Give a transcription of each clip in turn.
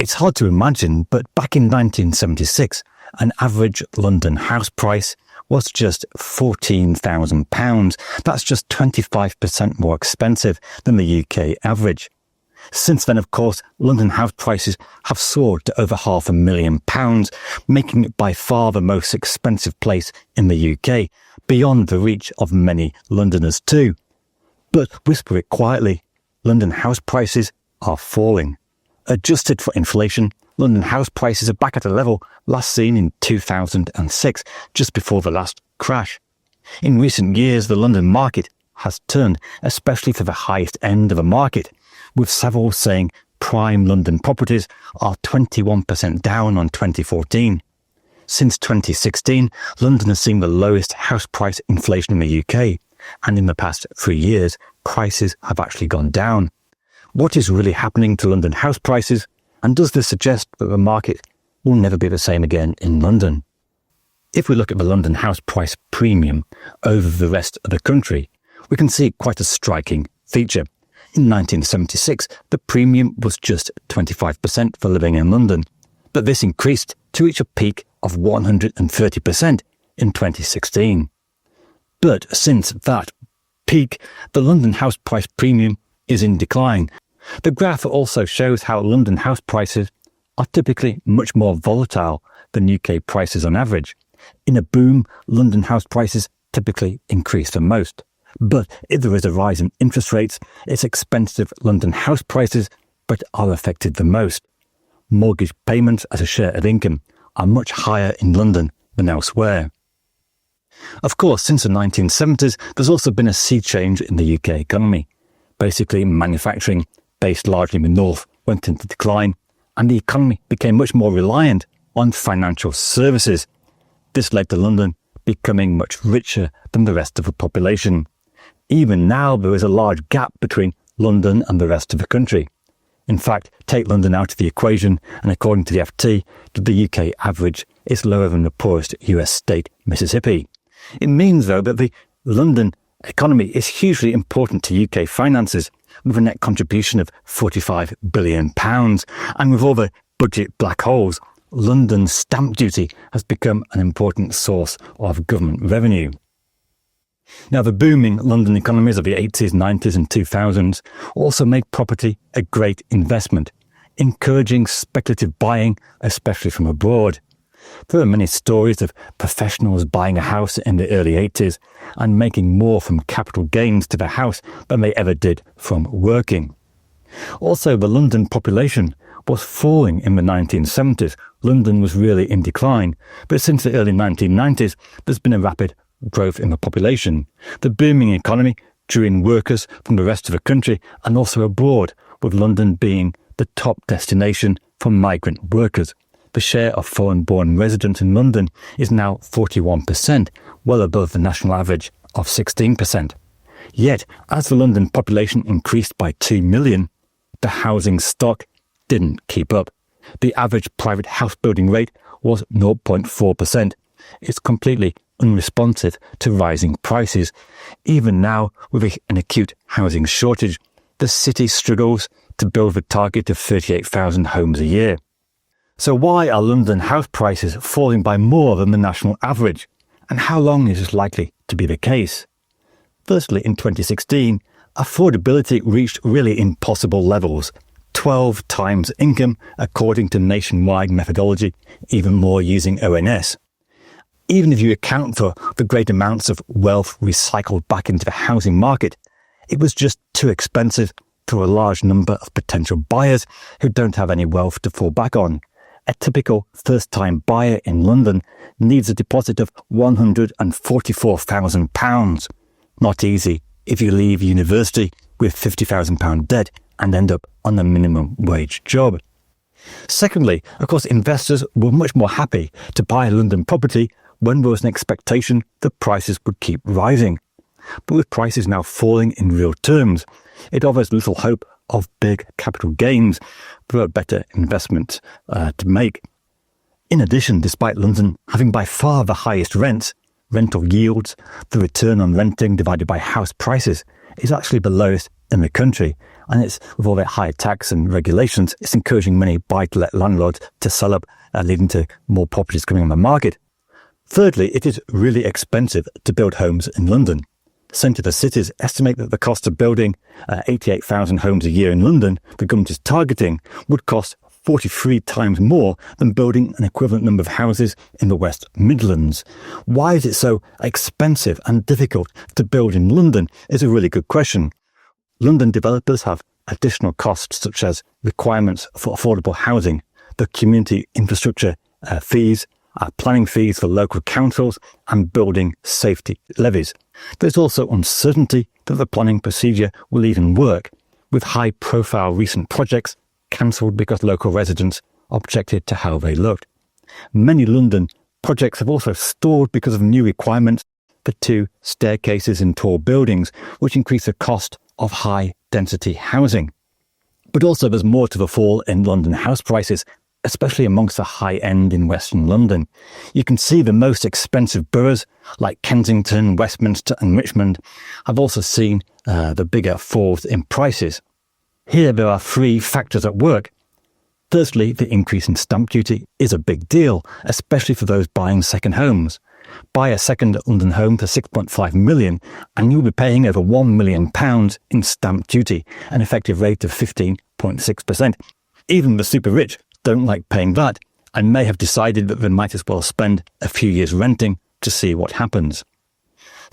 It's hard to imagine, but back in 1976, an average London house price was just £14,000. That's just 25% more expensive than the UK average. Since then, of course, London house prices have soared to over £500,000, making it by far the most expensive place in the UK, beyond the reach of many Londoners too. But whisper it quietly, London house prices are falling. Adjusted for inflation, London house prices are back at a level last seen in 2006, just before the last crash. In recent years, the London market has turned, especially for the highest end of the market, with several saying prime London properties are 21% down on 2014. Since 2016, London has seen the lowest house price inflation in the UK, and in the past 3 years, prices have actually gone down. What is really happening to London house prices, and does this suggest that the market will never be the same again in London? If we look at the London house price premium over the rest of the country, we can see quite a striking feature. In 1976, the premium was just 25% for living in London, but this increased to reach a peak of 130% in 2016. But since that peak, the London house price premium is in decline. The graph also shows how London house prices are typically much more volatile than UK prices on average. In a boom, London house prices typically increase the most. But if there is a rise in interest rates, it's expensive London house prices that are affected the most. Mortgage payments as a share of income are much higher in London than elsewhere. Of course, since the 1970s, there's also been a sea change in the UK economy. Basically, manufacturing, based largely in the north, went into decline, and the economy became much more reliant on financial services. This led to London becoming much richer than the rest of the population. Even now, there is a large gap between London and the rest of the country. In fact, take London out of the equation, and according to the FT, the UK average is lower than the poorest US state, Mississippi. It means, though, that the London economy is hugely important to UK finances, with a net contribution of £45 billion. And with all the budget black holes, London's stamp duty has become an important source of government revenue. Now, the booming London economies of the 80s, 90s and 2000s also made property a great investment, encouraging speculative buying, especially from abroad. There are many stories of professionals buying a house in the early 80s and making more from capital gains to the house than they ever did from working. Also, the London population was falling in the 1970s. London was really in decline, but since the early 1990s, there's been a rapid growth in the population. The booming economy drew in workers from the rest of the country and also abroad, with London being the top destination for migrant workers. The share of foreign-born residents in London is now 41%, well above the national average of 16%. Yet, as the London population increased by 2 million, the housing stock didn't keep up. The average private house building rate was 0.4%. It's completely unresponsive to rising prices. Even now, with an acute housing shortage, the city struggles to build the target of 38,000 homes a year. So why are London house prices falling by more than the national average? And how long is this likely to be the case? Firstly, in 2016, affordability reached really impossible levels. 12 times income, according to nationwide methodology, even more using ONS. Even if you account for the great amounts of wealth recycled back into the housing market, it was just too expensive for a large number of potential buyers who don't have any wealth to fall back on. A typical first-time buyer in London needs a deposit of £144,000. Not easy if you leave university with £50,000 debt and end up on a minimum wage job. Secondly, of course, investors were much more happy to buy a London property when there was an expectation that prices would keep rising. But with prices now falling in real terms, it offers little hope of big capital gains for a better investment to make. In addition, despite London having by far the highest rents, rental yields, the return on renting divided by house prices, is actually the lowest in the country. And it's, with all that high tax and regulations, it's encouraging many buy-to-let landlords to sell up, leading to more properties coming on the market. Thirdly, it is really expensive to build homes in London. Centre of Cities estimate that the cost of building 88,000 homes a year in London the government is targeting would cost 43 times more than building an equivalent number of houses in the West Midlands. Why is it so expensive and difficult to build in London is a really good question. London developers have additional costs such as requirements for affordable housing, the community infrastructure fees, planning fees for local councils and building safety levies. There's also uncertainty that the planning procedure will even work, with high-profile recent projects cancelled because local residents objected to how they looked. Many London projects have also stalled because of new requirements for 2 staircases in tall buildings, which increase the cost of high-density housing. But also there's more to the fall in London house prices, especially amongst the high end in Western London. You can see the most expensive boroughs like Kensington, Westminster and Richmond have also seen the bigger falls in prices. Here there are 3 factors at work. Firstly, the increase in stamp duty is a big deal, especially for those buying second homes. Buy a second London home for 6.5 million and you'll be paying over £1 million in stamp duty, an effective rate of 15.6%. Even the super rich don't like paying that and may have decided that they might as well spend a few years renting to see what happens.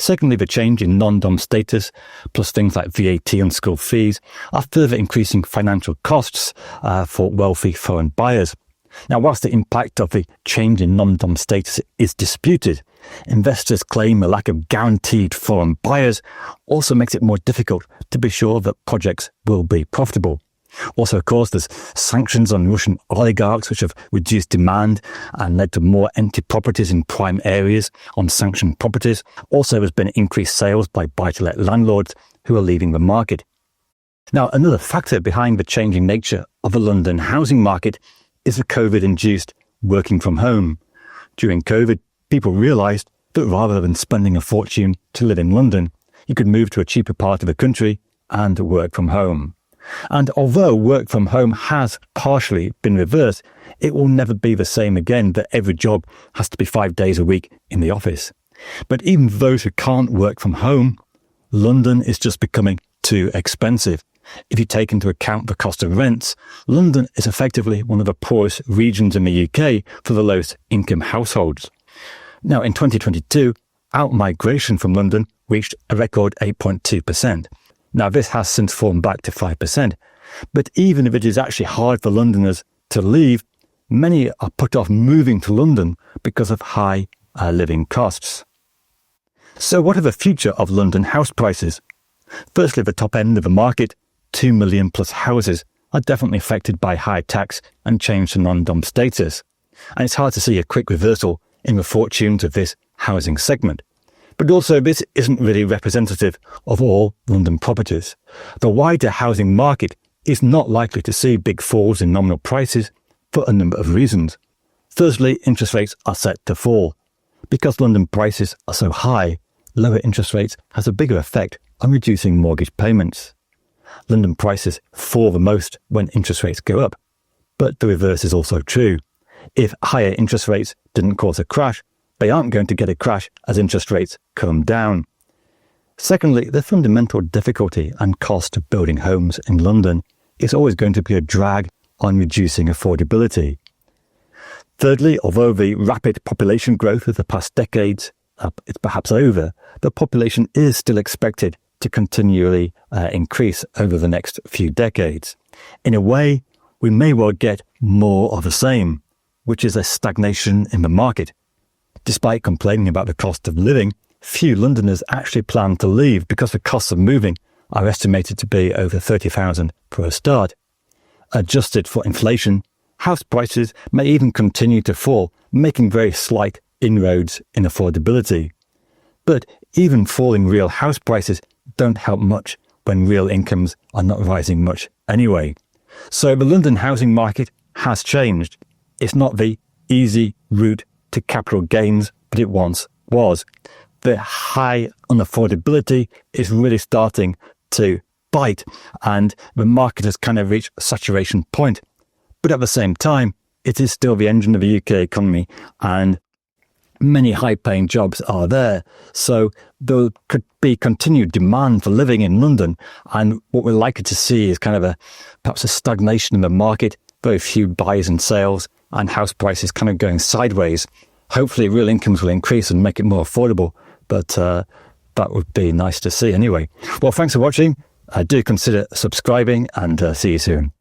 Secondly, the change in non-dom status, plus things like VAT and school fees, are further increasing financial costs for wealthy foreign buyers. Now, whilst the impact of the change in non-dom status is disputed, investors claim a lack of guaranteed foreign buyers also makes it more difficult to be sure that projects will be profitable. Also, of course, there's sanctions on Russian oligarchs which have reduced demand and led to more empty properties in prime areas on sanctioned properties. Also, there's been increased sales by buy-to-let landlords who are leaving the market. Now, another factor behind the changing nature of the London housing market is the COVID-induced working from home. During COVID, people realised that rather than spending a fortune to live in London, you could move to a cheaper part of the country and work from home. And although work from home has partially been reversed, it will never be the same again that every job has to be 5 days a week in the office. But even those who can't work from home, London is just becoming too expensive. If you take into account the cost of rents, London is effectively one of the poorest regions in the UK for the lowest income households. Now, in 2022, out-migration from London reached a record 8.2%. Now, this has since fallen back to 5%. But even if it is actually hard for Londoners to leave, many are put off moving to London because of high living costs. So what are the future of London house prices? Firstly, the top end of the market, 2 million plus houses, are definitely affected by high tax and change to non-dom status. And it's hard to see a quick reversal in the fortunes of this housing segment. But also, this isn't really representative of all London properties. The wider housing market is not likely to see big falls in nominal prices for a number of reasons. Firstly, interest rates are set to fall. Because London prices are so high, lower interest rates has a bigger effect on reducing mortgage payments. London prices fall the most when interest rates go up. But the reverse is also true. If higher interest rates didn't cause a crash, they aren't going to get a crash as interest rates come down. Secondly, the fundamental difficulty and cost of building homes in London is always going to be a drag on reducing affordability. Thirdly, although the rapid population growth of the past decades is perhaps over, the population is still expected to continually increase over the next few decades. In a way, we may well get more of the same, which is a stagnation in the market. Despite complaining about the cost of living, few Londoners actually plan to leave because the costs of moving are estimated to be over £30,000 for a start. Adjusted for inflation, house prices may even continue to fall, making very slight inroads in affordability. But even falling real house prices don't help much when real incomes are not rising much anyway. So the London housing market has changed. It's not the easy route to capital gains that it once was. The high unaffordability is really starting to bite, and the market has kind of reached a saturation point. But at the same time, it is still the engine of the UK economy, and many high-paying jobs are there. So there could be continued demand for living in London, and what we're likely to see is kind of perhaps a stagnation in the market, very few buys and sales, and house prices kind of going sideways. Hopefully real incomes will increase and make it more affordable, but that would be nice to see anyway. Well, thanks for watching. Do consider subscribing, and see you soon.